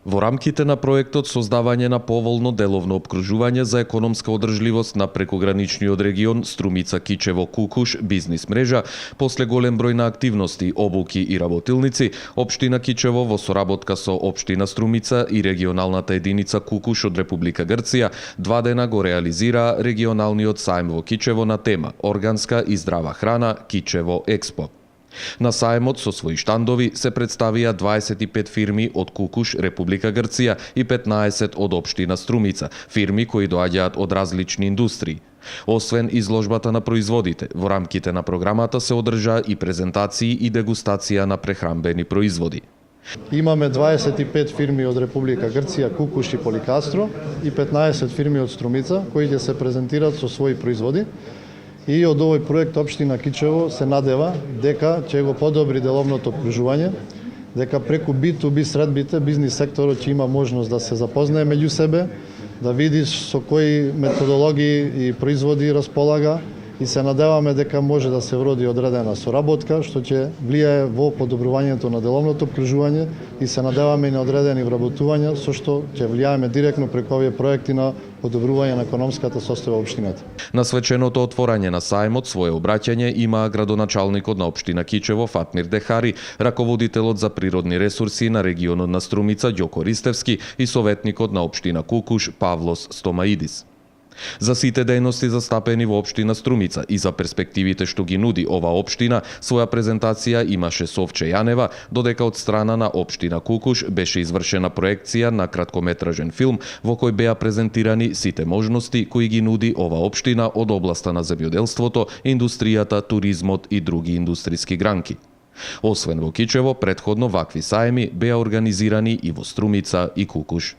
Во рамките на проектот создавање на поволно деловно опкружување за економска одржливост на прекограничниот регион Струмица-Кичево-Кукуш бизнис мрежа, после голем број на активности, обуки и работилници, општина Кичево во соработка со општина Струмица и регионалната единица Кукуш од Република Грција 2 дена го реализира регионалниот сајм во Кичево на тема Органска и здрава храна Кичево Експо. На сајмот со своји штандови се представија 25 фирми од Кукуш, Република Грција и 15 од општина Струмица, фирми кои доаѓаат од различни индустрии. Освен изложбата на производите, во рамките на програмата се одржа и презентации и дегустација на прехранбени производи. Имаме 25 фирми од Република Грција, Кукуш и Поликастро и 15 фирми од Струмица кои ќе се презентираат со своји производи. И од овој проект општина Кичево се надева дека ќе го подобри деловното опкружување, дека преку B2B средбите бизнис секторот ќе има можност да се запознае меѓу себе, да види со кои методологии и производи располага и се надеваме дека може да се вроди одредена соработка што ќе влијае во подобрувањето на деловното опкружување и се надеваме и на одредени вработувања со што ќе влијаеме директно преку овие проекти на подобрување на економската состојба општината. На свеченото отворање на сајмот свое обраќање има градоначалникот на општина Кичево Фатмир Дехари, раководителот за природни ресурси на регионот на Струмица Ѓоко Ристевски и советникот на општина Кукуш Павлос Стомаидис. За сите дејности застапени во општина Струмица и за перспективите што ги нуди ова општина, своја презентација имаше Совче Јанева, додека од страна на општина Кукуш беше извршена проекција на краткометражен филм во кој беа презентирани сите можности кои ги нуди ова општина од областа на земјоделството, индустријата, туризмот и други индустријски гранки. Освен во Кичево, претходно вакви сајми беа организирани и во Струмица и Кукуш.